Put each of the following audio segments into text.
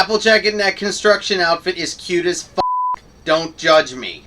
Applejack in that construction outfit is cute as f***. Don't judge me.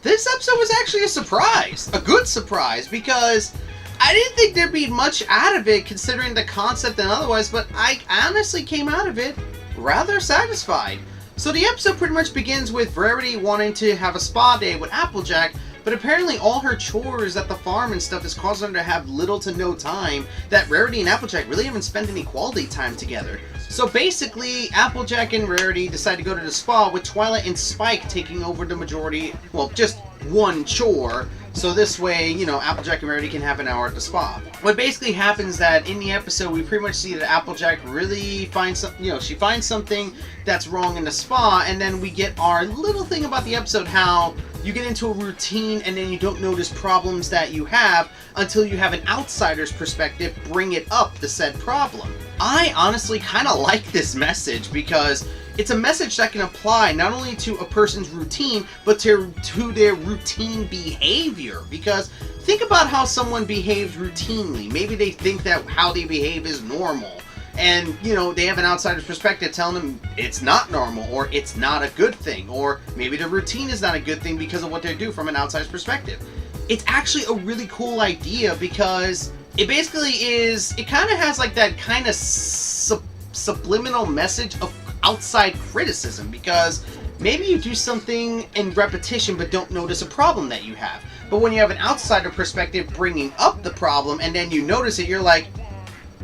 This episode was actually a surprise. A good surprise, because I didn't think there'd be much out of it considering the concept and otherwise, but I honestly came out of it rather satisfied. So the episode pretty much begins with Rarity wanting to have a spa day with Applejack, but apparently all her chores at the farm and stuff is causing her to have little to no time, that Rarity and Applejack really haven't spent any quality time together. So basically, Applejack and Rarity decide to go to the spa with Twilight and Spike taking over the majority, well, just one chore. So this way, you know, Applejack and Rarity can have an hour at the spa. What basically happens that in the episode, we pretty much see that Applejack really finds some, you know, she finds something that's wrong in the spa, and then we get our little thing about the episode, how you get into a routine and then you don't notice problems that you have until you have an outsider's perspective bring it up, the said problem. I honestly kind of like this message because it's a message that can apply not only to a person's routine, but to their routine behavior. Because think about how someone behaves routinely. Maybe they think that how they behave is normal. And, you know, they have an outsider's perspective telling them it's not normal, or it's not a good thing, or maybe the routine is not a good thing because of what they do from an outsider's perspective. It's actually a really cool idea because it basically is, it kind of has like that kind of subliminal message of outside criticism, because maybe you do something in repetition but don't notice a problem that you have. But when you have an outsider perspective bringing up the problem and then you notice it, you're like,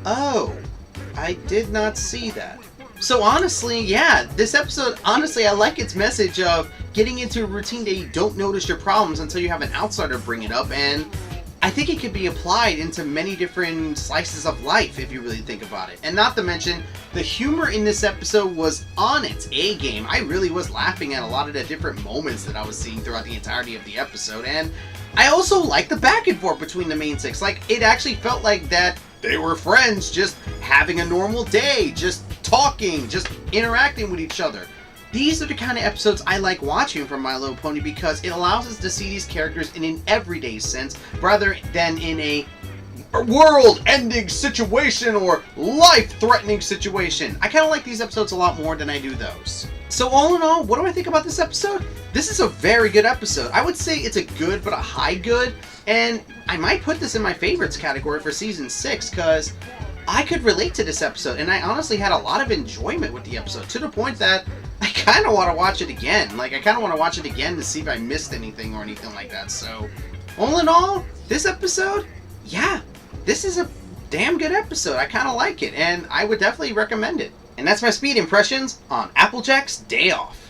oh, I did not see that. So honestly, yeah, this episode, honestly, I like its message of getting into a routine that you don't notice your problems until you have an outsider bring it up, and I think it could be applied into many different slices of life if you really think about it. And not to mention, the humor in this episode was on its A game. I really was laughing at a lot of the different moments that I was seeing throughout the entirety of the episode, and I also liked the back and forth between the main six. Like, it actually felt like that they were friends, just having a normal day, just talking, just interacting with each other. These are the kind of episodes I like watching from My Little Pony because it allows us to see these characters in an everyday sense rather than in a world-ending situation or life-threatening situation. I kind of like these episodes a lot more than I do those. So all in all, what do I think about this episode? This is a very good episode. I would say it's a good but a high good, and I might put this in my favorites category for season 6 because I could relate to this episode, and I honestly had a lot of enjoyment with the episode, to the point that I kind of want to watch it again. Like, I kind of want to watch it again to see if I missed anything or anything like that. So, all in all, this episode, yeah, this is a damn good episode. I kind of like it, and I would definitely recommend it. And that's my speed impressions on Applejack's Day Off.